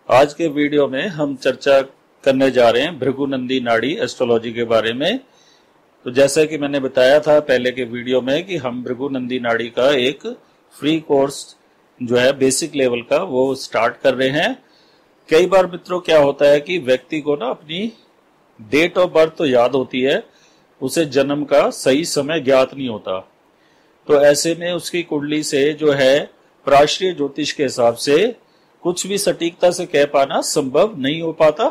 आज के वीडियो में हम चर्चा करने जा रहे हैं भृगुनंदी नाड़ी एस्ट्रोलॉजी के बारे में। तो जैसा कि मैंने बताया था पहले के वीडियो में कि हम भृगुनंदी नाड़ी का एक फ्री कोर्स जो है बेसिक लेवल का वो स्टार्ट कर रहे हैं। कई बार मित्रों क्या होता है कि व्यक्ति को ना अपनी डेट ऑफ बर्थ तो याद होती है, उसे जन्म का सही समय ज्ञात नहीं होता। तो ऐसे में उसकी कुंडली से जो है प्राश्रीय ज्योतिष के हिसाब से कुछ भी सटीकता से कह पाना संभव नहीं हो पाता।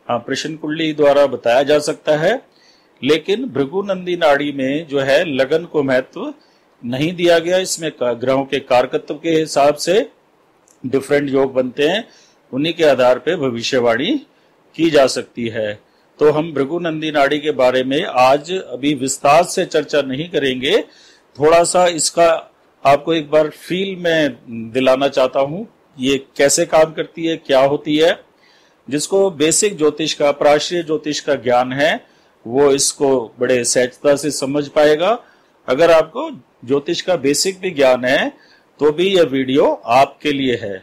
हाँ, प्रश्न कुंडली द्वारा बताया जा सकता है, लेकिन भृगुनंदी नाड़ी में जो है लगन को महत्व नहीं दिया गया। इसमें ग्रहों के कारकत्व के हिसाब से डिफरेंट योग बनते हैं, उन्हीं के आधार पर भविष्यवाणी की जा सकती है। तो हम भृगुनंदी नाड़ी के बारे में आज अभी विस्तार से चर्चा नहीं करेंगे, थोड़ा सा इसका आपको एक बार फील में दिलाना चाहता हूं, ये कैसे काम करती है, क्या होती है। जिसको बेसिक ज्योतिष का, प्राश्रीय ज्योतिष का ज्ञान है, वो इसको बड़े सहजता से समझ पाएगा। अगर आपको ज्योतिष का बेसिक भी ज्ञान है तो भी यह वीडियो आपके लिए है।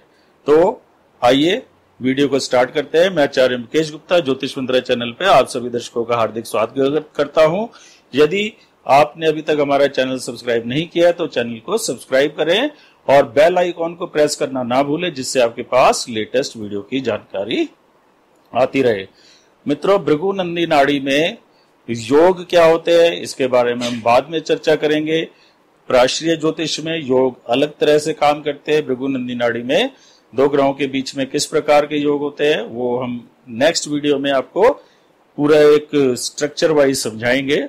तो आइए वीडियो को स्टार्ट करते हैं। मैं आचार्य मुकेश गुप्ता ज्योतिष मंत्र चैनल पे आप सभी दर्शकों का हार्दिक स्वागत करता हूं। यदि आपने अभी तक हमारा चैनल सब्सक्राइब नहीं किया है तो चैनल को सब्सक्राइब करें और बेल आइकॉन को प्रेस करना ना भूलें, जिससे आपके पास लेटेस्ट वीडियो की जानकारी आती रहे। मित्रों, भृगुनंदी नाड़ी में योग क्या होते हैं इसके बारे में हम बाद में चर्चा करेंगे। प्राश्रीय ज्योतिष में योग अलग तरह से काम करते हैं। भृगुनंदी नाड़ी में दो ग्रहों के बीच में किस प्रकार के योग होते हैं वो हम नेक्स्ट वीडियो में आपको पूरा एक स्ट्रक्चर वाइज समझाएंगे।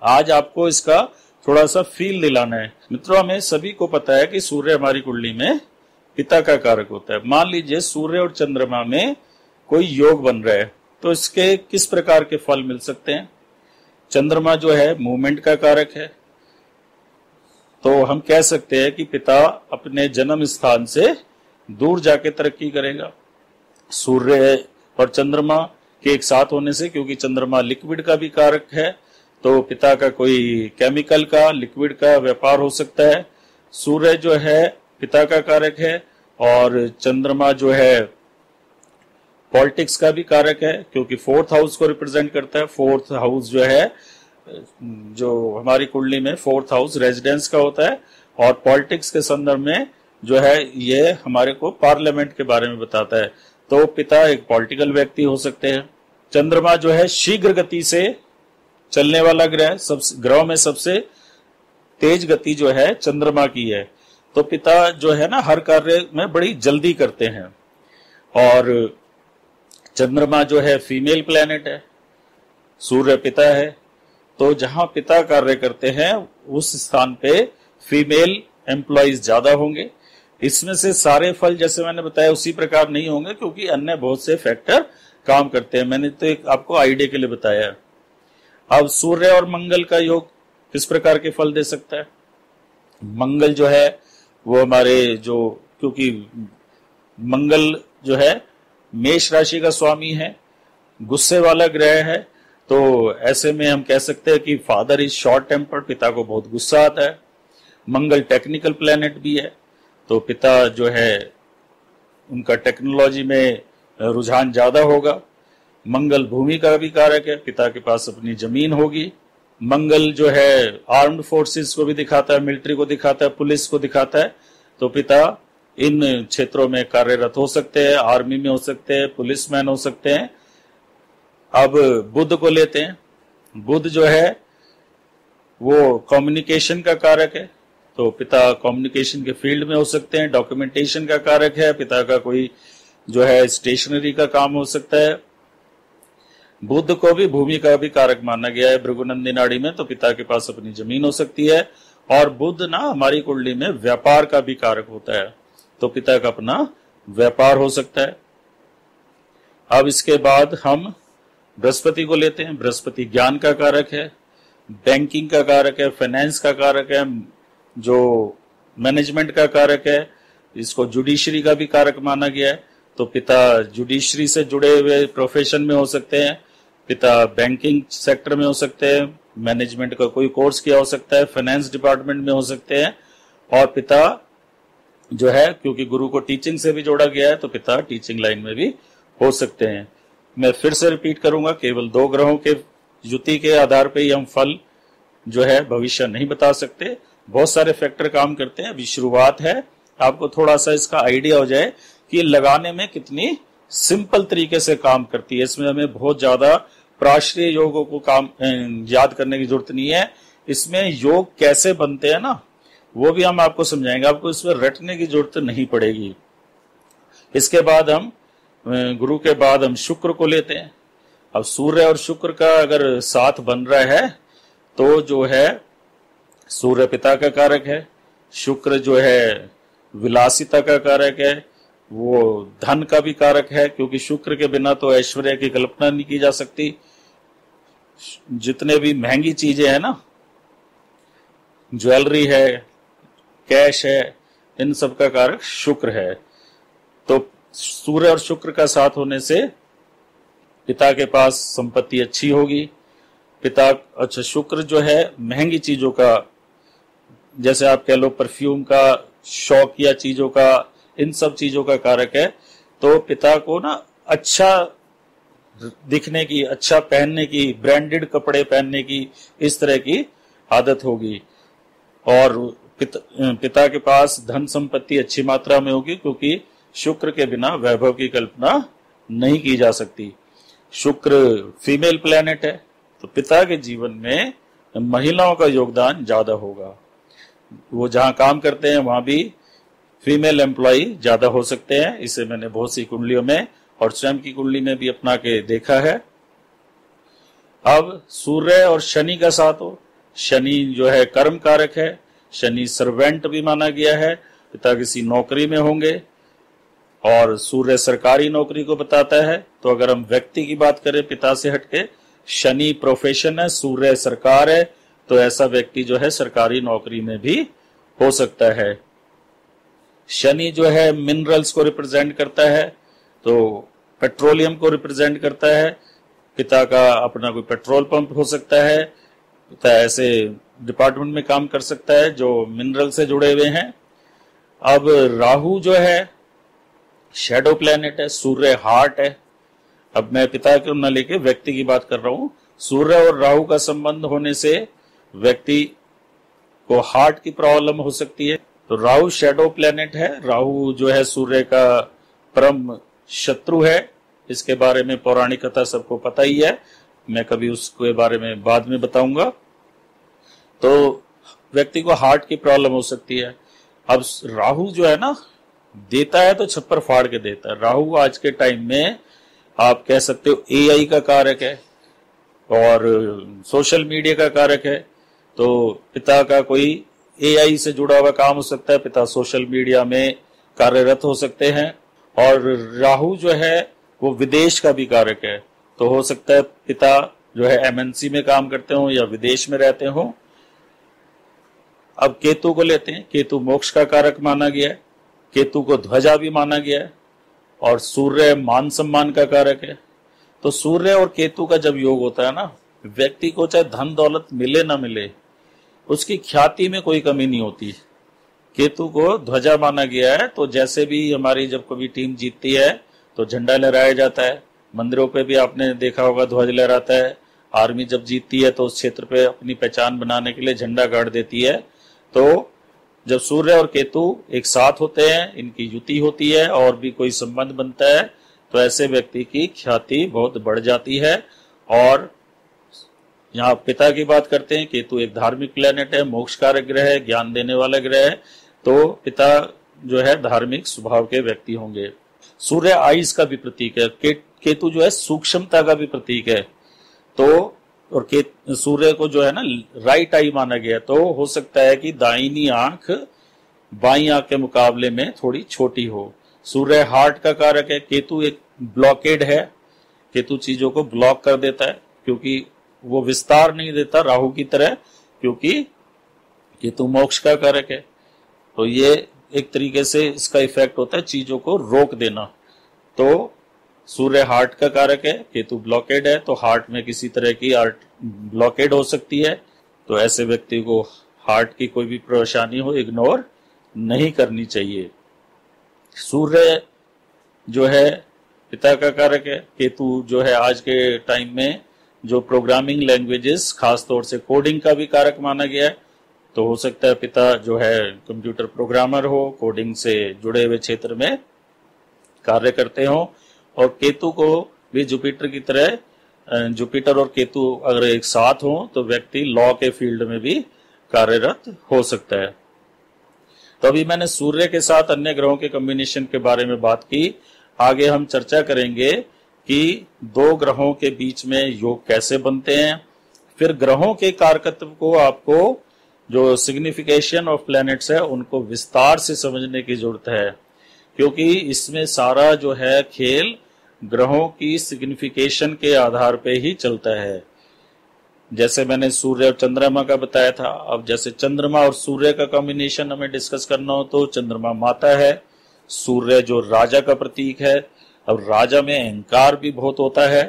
आज आपको इसका थोड़ा सा फील दिलाना है। मित्रों, हमें सभी को पता है कि सूर्य हमारी कुंडली में पिता का कारक होता है। मान लीजिए सूर्य और चंद्रमा में कोई योग बन रहा है तो इसके किस प्रकार के फल मिल सकते हैं। चंद्रमा जो है मूवमेंट का कारक है, तो हम कह सकते हैं कि पिता अपने जन्म स्थान से दूर जाके तरक्की करेगा। सूर्य और चंद्रमा के एक साथ होने से, क्योंकि चंद्रमा लिक्विड का भी कारक है, तो पिता का कोई केमिकल का, लिक्विड का व्यापार हो सकता है। सूर्य जो है पिता का कारक है और चंद्रमा जो है पॉलिटिक्स का भी कारक है, क्योंकि फोर्थ हाउस को रिप्रेजेंट करता है। फोर्थ हाउस जो है, जो हमारी कुंडली में फोर्थ हाउस रेजिडेंस का होता है और पॉलिटिक्स के संदर्भ में जो है ये हमारे को पार्लियामेंट के बारे में बताता है। तो पिता एक पॉलिटिकल व्यक्ति हो सकते हैं। चंद्रमा जो है शीघ्र गति से चलने वाला ग्रह, सब ग्रहों में सबसे तेज गति जो है चंद्रमा की है। तो पिता जो है ना हर कार्य में बड़ी जल्दी करते हैं। और चंद्रमा जो है फीमेल प्लेनेट है, सूर्य पिता है, तो जहां पिता कार्य करते हैं उस स्थान पे फीमेल एम्प्लॉइज ज्यादा होंगे। इसमें से सारे फल जैसे मैंने बताया उसी प्रकार नहीं होंगे, क्योंकि अन्य बहुत से फैक्टर काम करते हैं। मैंने तो एक आपको आइडिया के लिए बताया। अब सूर्य और मंगल का योग किस प्रकार के फल दे सकता है। मंगल जो है वो हमारे जो, क्योंकि मंगल जो है मेष राशि का स्वामी है, गुस्से वाला ग्रह है, तो ऐसे में हम कह सकते हैं कि फादर इज शॉर्ट टेम्पर्ड, पिता को बहुत गुस्सा आता है। मंगल टेक्निकल प्लेनेट भी है, तो पिता जो है उनका टेक्नोलॉजी में रुझान ज्यादा होगा। मंगल भूमि का भी कारक है, पिता के पास अपनी जमीन होगी। मंगल जो है आर्म्ड फोर्सेस को भी दिखाता है, मिलिट्री को दिखाता है, पुलिस को दिखाता है, तो पिता इन क्षेत्रों में कार्यरत हो सकते हैं, आर्मी में हो सकते हैं, पुलिस मैन हो सकते हैं। अब बुध को लेते हैं। बुध जो है वो कम्युनिकेशन का कारक है, तो पिता कम्युनिकेशन के फील्ड में हो सकते हैं। डॉक्यूमेंटेशन का कारक है, पिता का कोई जो है स्टेशनरी का काम हो सकता है। बुध को भी भूमि का भी कारक माना गया है भृगुनंदी नाड़ी में, तो पिता के पास अपनी जमीन हो सकती है। और बुध ना हमारी कुंडली में व्यापार का भी कारक होता है, तो पिता का अपना व्यापार हो सकता है। अब इसके बाद हम बृहस्पति को लेते हैं। बृहस्पति ज्ञान का कारक है, बैंकिंग का कारक है, फाइनेंस का कारक है, जो मैनेजमेंट का कारक है। इसको जुडिशरी का भी कारक माना गया है, तो पिता जुडिशरी से जुड़े हुए प्रोफेशन में हो सकते हैं, पिता बैंकिंग सेक्टर में हो सकते हैं, मैनेजमेंट का कोई कोर्स किया हो सकता है, फाइनेंस डिपार्टमेंट में हो सकते हैं, और पिता जो है, क्योंकि गुरु को टीचिंग से भी जोड़ा गया है तो पिता टीचिंग लाइन में भी हो सकते हैं। मैं फिर से रिपीट करूंगा, केवल 2 ग्रहों के युति के आधार पर ही हम फल जो है भविष्य नहीं बता सकते, बहुत सारे फैक्टर काम करते हैं। अभी शुरुआत है, आपको थोड़ा सा इसका आइडिया हो जाए कि लगाने में कितनी सिंपल तरीके से काम करती है। इसमें हमें बहुत ज्यादा प्राश्रय योगों को काम याद करने की जरूरत नहीं है। इसमें योग कैसे बनते हैं ना, वो भी हम आपको समझाएंगे, आपको इसमें रटने की जरूरत नहीं पड़ेगी। इसके बाद हम गुरु के बाद हम शुक्र को लेते हैं। अब सूर्य और शुक्र का अगर साथ बन रहा है तो जो है सूर्य पिता का कारक है, शुक्र जो है विलासिता का कारक है, वो धन का भी कारक है, क्योंकि शुक्र के बिना तो ऐश्वर्य की कल्पना नहीं की जा सकती। जितने भी महंगी चीजें हैं ना, ज्वेलरी है, कैश है, इन सब का कारक शुक्र है। तो सूर्य और शुक्र का साथ होने से पिता के पास संपत्ति अच्छी होगी। पिता अच्छा, शुक्र जो है महंगी चीजों का, जैसे आप कह लो परफ्यूम का, शौकिया चीजों का, इन सब चीजों का कारक है। तो पिता को ना अच्छा दिखने की, अच्छा पहनने की, ब्रांडेड कपड़े पहनने की, इस तरह की आदत होगी। और पिता के पास धन संपत्ति अच्छी मात्रा में होगी, क्योंकि शुक्र के बिना वैभव की कल्पना नहीं की जा सकती। शुक्र फीमेल प्लेनेट है, तो पिता के जीवन में महिलाओं का योगदान ज्यादा होगा। वो जहां काम करते हैं वहां भी फीमेल एम्प्लॉय ज्यादा हो सकते हैं। इसे मैंने बहुत सी कुंडलियों में और स्वयं की कुंडली में भी अपना के देखा है। अब सूर्य और शनि का साथ हो, शनि जो है कर्म कारक है, शनि सर्वेंट भी माना गया है, पिता किसी नौकरी में होंगे, और सूर्य सरकारी नौकरी को बताता है। तो अगर हम व्यक्ति की बात करें पिता से हटके, शनि प्रोफेशन है, सूर्य सरकार है, तो ऐसा व्यक्ति जो है सरकारी नौकरी में भी हो सकता है। शनि जो है मिनरल्स को रिप्रेजेंट करता है, तो पेट्रोलियम को रिप्रेजेंट करता है। पिता का अपना कोई पेट्रोल पंप हो सकता है, पिता ऐसे डिपार्टमेंट में काम कर सकता है जो मिनरल से जुड़े हुए हैं। अब राहु जो है शैडो प्लेनेट है, सूर्य हार्ट है। अब मैं पिता को न लेके व्यक्ति की बात कर रहा हूं। सूर्य और राहु का संबंध होने से व्यक्ति को हार्ट की प्रॉब्लम हो सकती है। तो राहु शैडो प्लेनेट है, राहु जो है सूर्य का परम शत्रु है। इसके बारे में पौराणिक कथा सबको पता ही है, मैं कभी उसके बारे में बाद में बताऊंगा। तो व्यक्ति को हार्ट की प्रॉब्लम हो सकती है। अब राहु जो है ना, देता है तो छप्पर फाड़ के देता है। राहु आज के टाइम में आप कह सकते हो एआई का कारक है और सोशल मीडिया का कारक है। तो पिता का कोई एआई से जुड़ा हुआ काम हो सकता है, पिता सोशल मीडिया में कार्यरत हो सकते हैं। और राहु जो है वो विदेश का भी कारक है, तो हो सकता है पिता जो है एमएनसी में काम करते हो या विदेश में रहते हो। अब केतु को लेते हैं, केतु मोक्ष का कारक माना गया है, केतु को ध्वजा भी माना गया है, और सूर्य मान सम्मान का कारक है। तो सूर्य और केतु का जब योग होता है ना, व्यक्ति को चाहे धन दौलत मिले ना मिले, उसकी ख्याति में कोई कमी नहीं होती। केतु को ध्वजा माना गया है, तो जैसे भी हमारी जब कभी टीम जीतती है तो झंडा लहराया जाता है, मंदिरों पे भी आपने देखा होगा ध्वज लहराता है। आर्मी जब जीतती है तो उस क्षेत्र पे अपनी पहचान बनाने के लिए झंडा गाड़ देती है। तो जब सूर्य और केतु एक साथ होते हैं, इनकी युति होती है और भी कोई संबंध बनता है, तो ऐसे व्यक्ति की ख्याति बहुत बढ़ जाती है। और यहाँ पिता की बात करते हैं, केतु एक धार्मिक प्लेनेट है, मोक्ष कारक ग्रह है, ज्ञान देने वाला ग्रह है, तो पिता जो है धार्मिक स्वभाव के व्यक्ति होंगे। सूर्य आयुष का भी प्रतीक है, केतु जो है सूक्ष्मता का भी प्रतीक है। तो और सूर्य को जो है ना राइट आई माना गया, तो हो सकता है कि दाहिनी आंख बाई आंख के मुकाबले में थोड़ी छोटी हो। सूर्य हार्ट का कारक है, केतु एक ब्लॉकेड है, केतु चीजों को ब्लॉक कर देता है, क्योंकि वो विस्तार नहीं देता राहु की तरह, क्योंकि केतु मोक्ष का कारक है। तो ये एक तरीके से इसका इफेक्ट होता है चीजों को रोक देना। तो सूर्य हार्ट का कारक है, केतु ब्लॉकेड है, तो हार्ट में किसी तरह की ब्लॉकेड हो सकती है। तो ऐसे व्यक्ति को हार्ट की कोई भी परेशानी हो इग्नोर नहीं करनी चाहिए। सूर्य जो है पिता का कारक है, केतु जो है आज के टाइम में जो प्रोग्रामिंग लैंग्वेजेस खासतौर से कोडिंग का भी कारक माना गया है। तो हो सकता है पिता जो है कंप्यूटर प्रोग्रामर हो, कोडिंग से जुड़े हुए क्षेत्र में कार्य करते हो। और केतु को भी जुपिटर की तरह, जुपिटर और केतु अगर एक साथ हो तो व्यक्ति लॉ के फील्ड में भी कार्यरत हो सकता है। तो अभी मैंने सूर्य के साथ अन्य ग्रहों के कॉम्बिनेशन के बारे में बात की। आगे हम चर्चा करेंगे कि दो ग्रहों के बीच में योग कैसे बनते हैं। फिर ग्रहों के कारकत्व को, आपको जो सिग्निफिकेशन ऑफ प्लैनेट्स है उनको विस्तार से समझने की जरूरत है, क्योंकि इसमें सारा जो है खेल ग्रहों की सिग्निफिकेशन के आधार पे ही चलता है। जैसे मैंने सूर्य और चंद्रमा का बताया था, अब जैसे चंद्रमा और सूर्य का कॉम्बिनेशन हमें डिस्कस करना हो तो चंद्रमा माता है, सूर्य जो राजा का प्रतीक है। अब राजा में अहंकार भी बहुत होता है,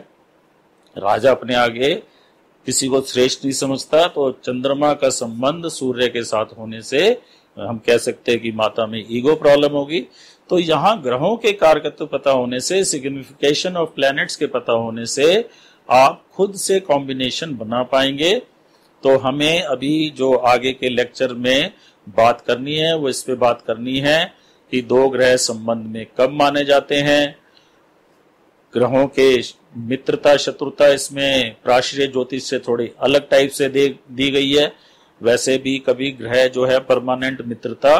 राजा अपने आगे किसी को श्रेष्ठ नहीं समझता। तो चंद्रमा का संबंध सूर्य के साथ होने से हम कह सकते हैं कि माता में ईगो प्रॉब्लम होगी। तो यहाँ ग्रहों के कारकत्व पता होने से, सिग्निफिकेशन ऑफ प्लैनेट्स के पता होने से आप खुद से कॉम्बिनेशन बना पाएंगे। तो हमें अभी जो आगे के लेक्चर में बात करनी है वो इस पे बात करनी है कि दो ग्रह संबंध में कब माने जाते हैं, ग्रहों के मित्रता शत्रुता इसमें प्राश्रय ज्योतिष से थोड़ी अलग टाइप से दी गई है। वैसे भी कभी ग्रह जो है परमानेंट मित्रता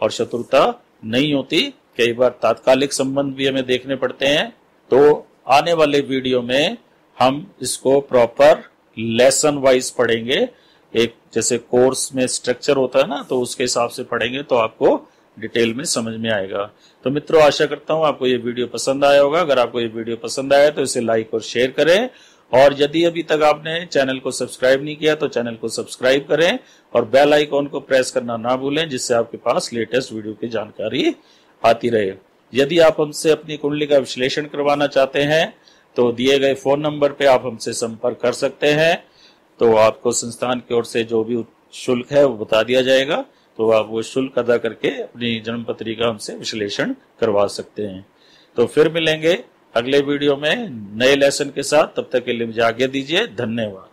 और शत्रुता नहीं होती, कई बार तात्कालिक संबंध भी हमें देखने पड़ते हैं। तो आने वाले वीडियो में हम इसको प्रॉपर लेसन वाइज पढ़ेंगे। एक जैसे कोर्स में स्ट्रक्चर होता है ना, तो उसके हिसाब से पढ़ेंगे तो आपको डिटेल में समझ में आएगा। तो मित्रों, आशा करता हूं आपको ये वीडियो पसंद आया होगा। अगर आपको ये वीडियो पसंद आया तो इसे लाइक और शेयर करें, और यदि अभी तक आपने चैनल को सब्सक्राइब नहीं किया तो चैनल को सब्सक्राइब करें और बेल आइकॉन को प्रेस करना ना भूलें, जिससे आपके पास लेटेस्ट वीडियो की जानकारी आती रहे। यदि आप हमसे अपनी कुंडली का विश्लेषण करवाना चाहते हैं तो दिए गए फोन नंबर पे आप हमसे संपर्क कर सकते हैं। तो आपको संस्थान की ओर से जो भी शुल्क है वो बता दिया जाएगा, तो आप वो शुल्क अदा करके अपनी जन्म पत्रिका हमसे विश्लेषण करवा सकते हैं। तो फिर मिलेंगे अगले वीडियो में नए लेसन के साथ, तब तक के लिए मुझे आज्ञा दीजिए। धन्यवाद।